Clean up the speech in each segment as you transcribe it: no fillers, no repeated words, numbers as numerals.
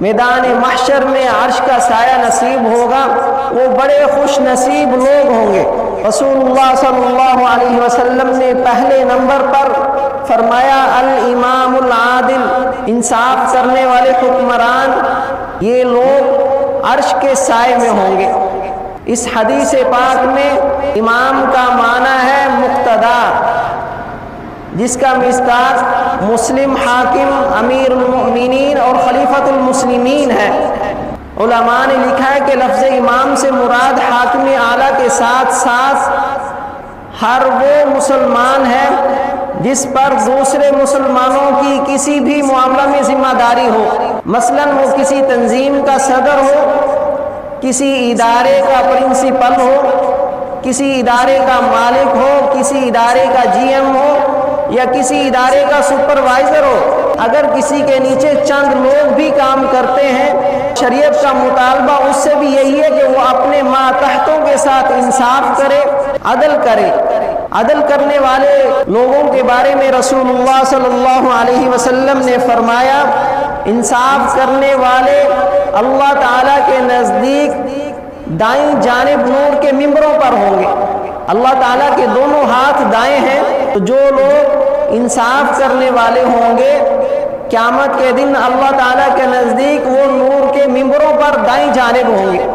میدان محشر میں عرش کا سایہ نصیب ہوگا، وہ بڑے خوش نصیب لوگ ہوں گے۔ رسول اللہ صلی اللہ علیہ وسلم نے پہلے نمبر پر فرمایا الامام العادل، انصاف کرنے والے حکمران، یہ لوگ عرش کے سائے میں ہوں گے۔ اس حدیث پاک میں امام کا معنی ہے مقتدا، جس کا مصداق مسلم، حاکم، امیر المؤمنین اور خلیفۃ المسلمین ہے۔ علماء نے لکھا ہے کہ لفظ امام سے مراد حاکم اعلیٰ کے ساتھ ساتھ ہر وہ مسلمان ہے جس پر دوسرے مسلمانوں کی کسی بھی معاملہ میں ذمہ داری ہو، مثلا وہ کسی تنظیم کا صدر ہو، کسی ادارے کا پرنسپل ہو، کسی ادارے کا مالک ہو، کسی ادارے کا جی ایم ہو یا کسی ادارے کا سپروائزر ہو۔ اگر کسی کے نیچے چند لوگ بھی کام کرتے ہیں، شریعت کا مطالبہ اس سے بھی یہی ہے کہ وہ اپنے ماتحتوں کے ساتھ انصاف کرے، عدل کرے۔ عدل کرنے والے لوگوں کے بارے میں رسول اللہ صلی اللہ علیہ وسلم نے فرمایا انصاف کرنے والے اللہ تعالیٰ کے نزدیک دائیں جانب نور کے ممبروں پر ہوں گے۔ اللہ تعالیٰ کے دونوں ہاتھ دائیں ہیں، تو جو لوگ انصاف کرنے والے ہوں گے قیامت کے دن اللہ تعالیٰ کے نزدیک وہ نور کے ممبروں پر دائیں جانب ہوں گے۔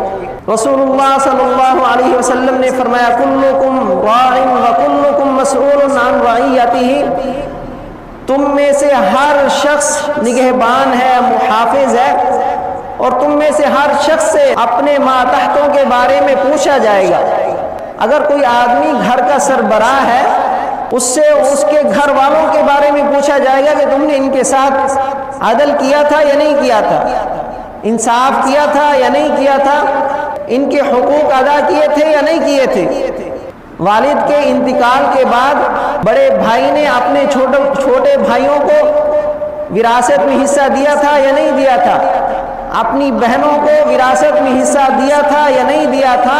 رسول اللہ صلی اللہ علیہ وسلم نے فرمایا کلکم راع وکلکم مسئول عن رعیتہ، تم میں سے ہر شخص نگہبان ہے، محافظ ہے، اور تم میں سے ہر شخص سے اپنے ماتحتوں کے بارے میں پوچھا جائے گا۔ اگر کوئی آدمی گھر کا سربراہ ہے، اس سے اس کے گھر والوں کے بارے میں پوچھا جائے گا کہ تم نے ان کے ساتھ عدل کیا تھا یا نہیں کیا تھا، انصاف کیا تھا یا نہیں کیا تھا، ان کے حقوق ادا کیے تھے یا نہیں کیے تھے۔ والد کے انتقال کے بعد بڑے بھائی نے اپنے چھوٹے بھائیوں کو وراثت میں حصہ دیا تھا یا نہیں دیا تھا، اپنی بہنوں کو وراثت میں حصہ دیا تھا یا نہیں دیا تھا۔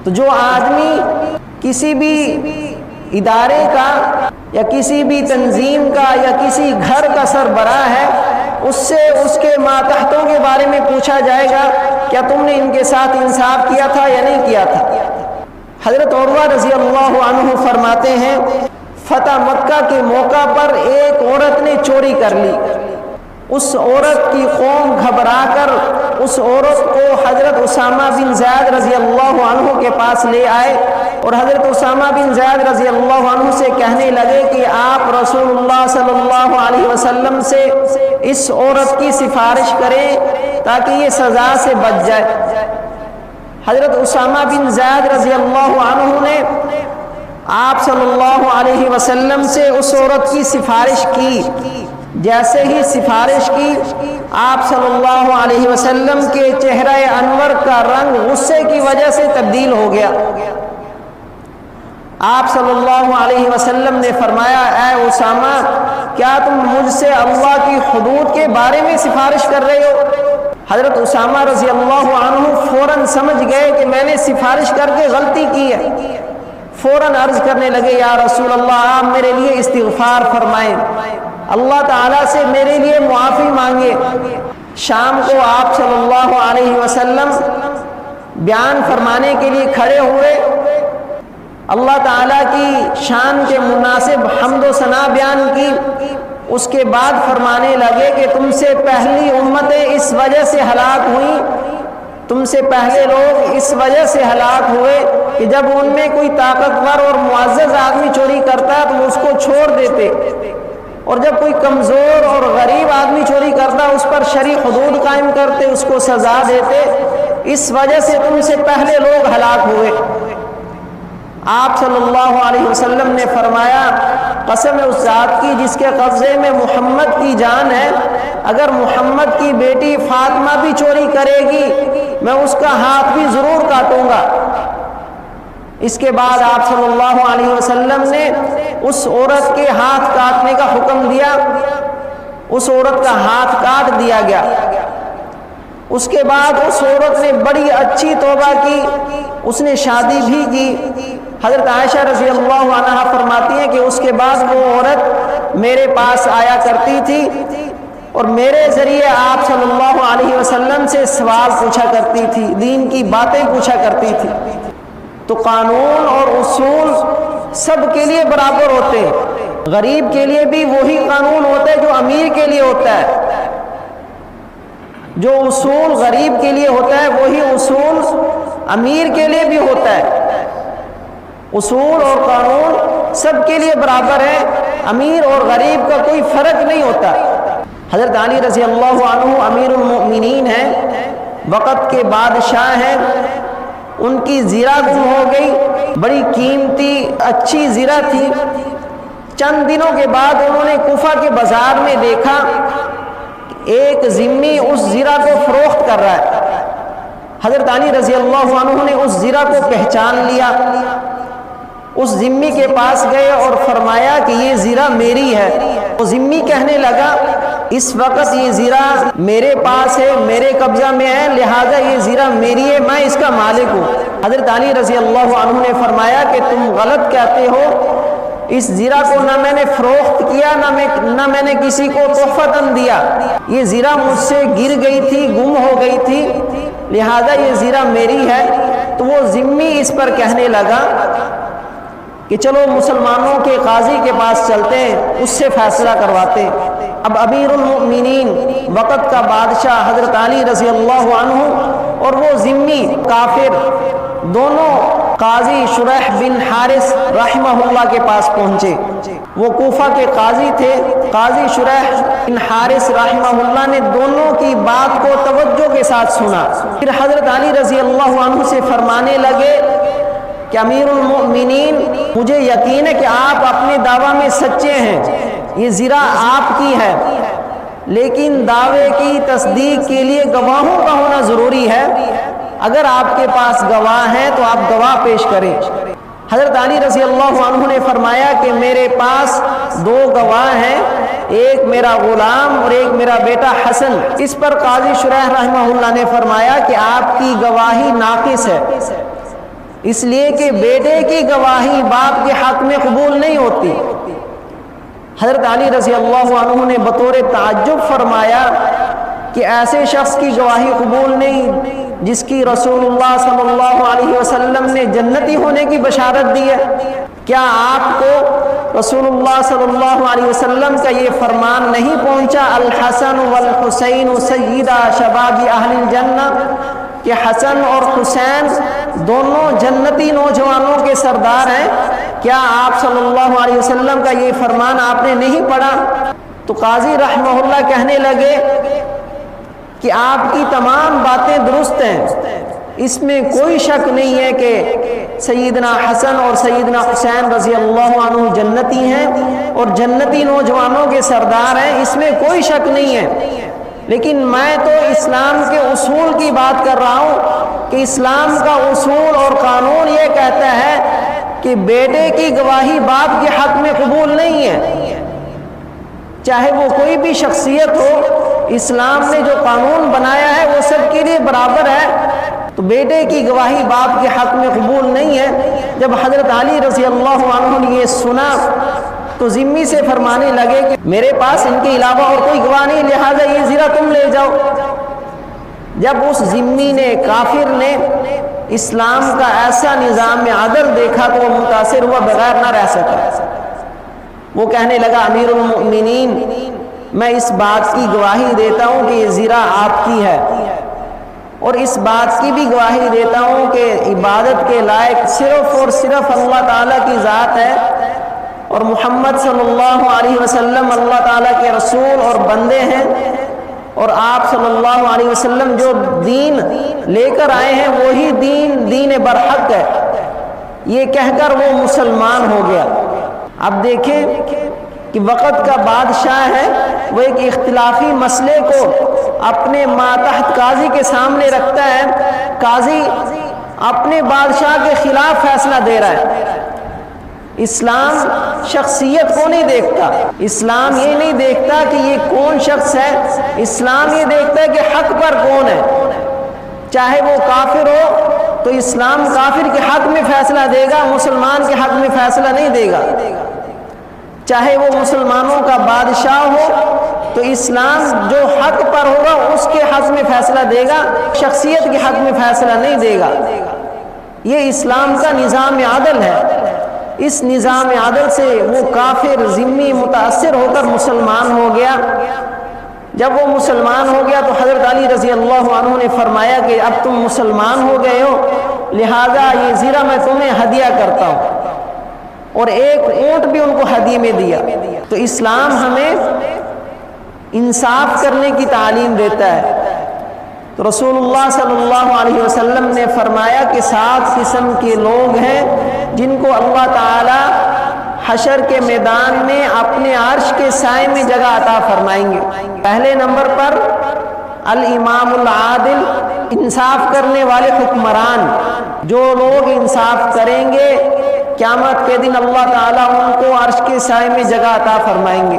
تو جو آدمی کسی بھی ادارے کا یا کسی بھی تنظیم کا یا کسی گھر کا سربراہ ہے، اس سے اس کے ماتحتوں کے بارے میں پوچھا جائے گا کیا تم نے ان کے ساتھ انصاف کیا تھا یا نہیں کیا تھا۔ حضرت عروہ رضی اللہ عنہ فرماتے ہیں فتح مکہ کے موقع پر ایک عورت نے چوری کر لی۔ اس عورت کی قوم گھبرا کر اس عورت کو حضرت اسامہ بن زید رضی اللہ عنہ کے پاس لے آئے، اور حضرت اسامہ بن زید رضی اللہ عنہ سے کہنے لگے کہ آپ رسول اللہ صلی اللہ علیہ وسلم سے اس عورت کی سفارش کریں تاکہ یہ سزا سے بچ جائے۔ حضرت اسامہ بن زید رضی اللہ عنہ نے آپ صلی اللہ علیہ وسلم سے اس عورت کی سفارش کی۔ جیسے ہی سفارش کی، آپ صلی اللہ علیہ وسلم کے چہرہ انور کا رنگ غصے کی وجہ سے تبدیل ہو گیا۔ آپ صلی اللہ علیہ وسلم نے فرمایا اے اسامہ، کیا تم مجھ سے اللہ کی حدود کے بارے میں سفارش کر رہے ہو؟ حضرت اسامہ رضی اللہ عنہ فوراً سمجھ گئے کہ میں نے سفارش کر کے غلطی کی ہے۔ فوراً عرض کرنے لگے یا رسول اللہ، آپ میرے لیے استغفار فرمائیں، اللہ تعالیٰ سے میرے لیے معافی مانگے۔ شام کو آپ صلی اللہ علیہ وسلم بیان فرمانے کے لیے کھڑے ہوئے، اللہ تعالیٰ کی شان کے مناسب حمد و ثنا بیان کی۔ اس کے بعد فرمانے لگے کہ تم سے پہلی امتیں اس وجہ سے ہلاک ہوئیں، تم سے پہلے لوگ اس وجہ سے ہلاک ہوئے کہ جب ان میں کوئی طاقتور اور معزز آدمی چوری کرتا ہے تو وہ اس کو چھوڑ دیتے، اور جب کوئی کمزور اور غریب آدمی چوری کرتا اس پر شرعی حدود قائم کرتے، اس کو سزا دیتے۔ اس وجہ سے تم سے پہلے لوگ ہلاک ہوئے۔ آپ صلی اللہ علیہ وسلم نے فرمایا قسم اس ذات کی جس کے قبضے میں محمد کی جان ہے، اگر محمد کی بیٹی فاطمہ بھی چوری کرے گی میں اس کا ہاتھ بھی ضرور کاٹوں گا۔ اس کے بعد آپ صلی اللہ علیہ وسلم نے اس عورت کے ہاتھ کاٹنے کا حکم دیا، اس عورت کا ہاتھ کاٹ دیا گیا۔ اس کے بعد اس عورت نے بڑی اچھی توبہ کی، اس نے شادی بھی کی۔ حضرت عائشہ رضی اللہ عنہا فرماتی ہیں کہ اس کے بعد وہ عورت میرے پاس آیا کرتی تھی اور میرے ذریعے آپ صلی اللہ علیہ وسلم سے سوال پوچھا کرتی تھی، دین کی باتیں پوچھا کرتی تھی۔ تو قانون اور اصول سب کے لیے برابر ہوتے ہیں، غریب کے لیے بھی وہی قانون ہوتا ہے جو امیر کے لیے ہوتا ہے، جو اصول غریب کے لیے ہوتا ہے وہی اصول امیر کے لیے بھی ہوتا ہے۔ اصول اور قانون سب کے لیے برابر ہے، امیر اور غریب کا کوئی فرق نہیں ہوتا۔ حضرت علی رضی اللہ عنہ امیر المؤمنین ہیں، وقت کے بادشاہ ہیں، ان کی زیرہ گم ہو گئی، بڑی قیمتی اچھی زیرہ تھی۔ چند دنوں کے بعد انہوں نے کوفہ کے بازار میں دیکھا ایک ذمی اس زیرہ کو فروخت کر رہا ہے۔ حضرت علی رضی اللہ عنہ نے اس زیرہ کو پہچان لیا، اس ذمی کے پاس گئے اور فرمایا کہ یہ زیرہ میری ہے۔ وہ ذمی کہنے لگا اس وقت یہ زیرہ میرے پاس ہے، میرے قبضہ میں ہے، لہذا یہ زیرہ میری ہے، میں اس کا مالک ہوں۔ حضرت علی رضی اللہ عنہ نے فرمایا کہ تم غلط کہتے ہو، اس زیرہ کو نہ میں نے فروخت کیا نہ میں نے کسی کو تحفۃً دیا، یہ زیرہ مجھ سے گر گئی تھی، گم ہو گئی تھی، لہذا یہ زیرہ میری ہے۔ تو وہ ذمی اس پر کہنے لگا کہ چلو مسلمانوں کے قاضی کے پاس چلتے ہیں، اس سے فیصلہ کرواتے ہیں۔ اب امیر المؤمنین وقت کا بادشاہ حضرت علی رضی اللہ عنہ اور وہ ذمی کافر دونوں قاضی شریح بن حارث رحمہ اللہ کے پاس پہنچے۔ وہ کوفہ کے قاضی تھے۔ قاضی شریح بن حارث رحمہ اللہ نے دونوں کی بات کو توجہ کے ساتھ سنا، پھر حضرت علی رضی اللہ عنہ سے فرمانے لگے کہ امیر المؤمنین مجھے یقین ہے کہ آپ اپنے دعویٰ میں سچے ہیں، یہ زیرہ آپ کی ہے، لیکن دعوے کی تصدیق کے لیے گواہوں کا ہونا ضروری ہے۔ اگر آپ کے پاس گواہ ہیں تو آپ گواہ پیش کریں۔ حضرت علی رضی اللہ عنہ نے فرمایا کہ میرے پاس دو گواہ ہیں، ایک میرا غلام اور ایک میرا بیٹا حسن۔ اس پر قاضی شریح رحمہ اللہ نے فرمایا کہ آپ کی گواہی ناقص ہے، اس لیے کہ بیٹے کی گواہی باپ کے حق میں قبول نہیں ہوتی۔ حضرت علی رضی اللہ عنہ نے بطور تعجب فرمایا کہ ایسے شخص کی گواہی قبول نہیں جس کی رسول اللہ صلی اللہ علیہ وسلم نے جنتی ہونے کی بشارت دی ہے؟ کیا آپ کو رسول اللہ صلی اللہ علیہ وسلم کا یہ فرمان نہیں پہنچا الحسن والحسین سیدہ شباب اہل الجنہ، کہ حسن اور حسین دونوں جنتی نوجوانوں کے سردار ہیں؟ کیا آپ صلی اللہ علیہ وسلم کا یہ فرمان آپ نے نہیں پڑھا؟ تو قاضی رحمہ اللہ کہنے لگے کہ آپ کی تمام باتیں درست ہیں، اس میں کوئی شک نہیں ہے کہ سیدنا حسن اور سیدنا حسین رضی اللہ عنہ جنتی ہیں اور جنتی نوجوانوں کے سردار ہیں، اس میں کوئی شک نہیں ہے، لیکن میں تو اسلام کے اصول کی بات کر رہا ہوں کہ اسلام کا اصول اور قانون یہ کہتا ہے کہ بیٹے کی گواہی باپ کے حق میں قبول نہیں ہے، چاہے وہ کوئی بھی شخصیت ہو۔ اسلام نے جو قانون بنایا ہے وہ سب کے لیے برابر ہے، تو بیٹے کی گواہی باپ کے حق میں قبول نہیں ہے۔ جب حضرت علی رضی اللہ عنہ نے یہ سنا تو ذمی سے فرمانے لگے کہ میرے پاس ان کے علاوہ اور کوئی گواہ نہیں، لہذا یہ زیرہ تم لے جاؤ۔ جب اس ذمی نے، کافر نے اسلام کا ایسا نظام عدل دیکھا تو وہ متاثر ہوا، بغیر نہ رہ سکا۔ وہ کہنے لگا امیر المؤمنین میں اس بات کی گواہی دیتا ہوں کہ یہ زیرہ آپ کی ہے، اور اس بات کی بھی گواہی دیتا ہوں کہ عبادت کے لائق صرف اور صرف اللہ تعالیٰ کی ذات ہے، اور محمد صلی اللہ علیہ وسلم اللہ تعالیٰ کے رسول اور بندے ہیں، اور آپ صلی اللہ علیہ وسلم جو دین لے کر آئے ہیں وہی دین برحق ہے۔ یہ کہہ کر وہ مسلمان ہو گیا۔ اب دیکھیں کہ وقت کا بادشاہ ہے، وہ ایک اختلافی مسئلے کو اپنے ماتحت قاضی کے سامنے رکھتا ہے، قاضی اپنے بادشاہ کے خلاف فیصلہ دے رہا ہے۔ اسلام شخصیت کو نہیں دیکھتا، اسلام یہ نہیں دیکھتا کہ یہ کون شخص ہے، اسلام یہ دیکھتا ہے کہ حق پر کون ہے۔ چاہے وہ کافر ہو تو اسلام کافر کے حق میں فیصلہ دے گا، مسلمان کے حق میں فیصلہ نہیں دے گا۔ چاہے وہ مسلمانوں کا بادشاہ ہو تو اسلام جو حق پر ہوگا اس کے حق میں فیصلہ دے گا، شخصیت کے حق میں فیصلہ نہیں دے گا۔ یہ اسلام کا نظام عدل ہے۔ اس نظام عدل سے وہ کافر ذمی متاثر ہو کر مسلمان ہو گیا۔ جب وہ مسلمان ہو گیا تو حضرت علی رضی اللہ عنہ نے فرمایا کہ اب تم مسلمان ہو گئے ہو، لہذا یہ زیرہ میں تمہیں ہدیہ کرتا ہوں، اور ایک اونٹ بھی ان کو ہدیے میں دیا۔ تو اسلام ہمیں انصاف کرنے کی تعلیم دیتا ہے۔ تو رسول اللہ صلی اللہ علیہ وسلم نے فرمایا کہ 7 قسم کے لوگ ہیں جن کو اللہ تعالی حشر کے میدان میں اپنے عرش کے سائے میں جگہ عطا فرمائیں گے۔ پہلے نمبر پر الامام العادل، انصاف کرنے والے حکمران۔ جو لوگ انصاف کریں گے قیامت کے دن اللہ تعالیٰ ان کو عرش کے سائے میں جگہ عطا فرمائیں گے۔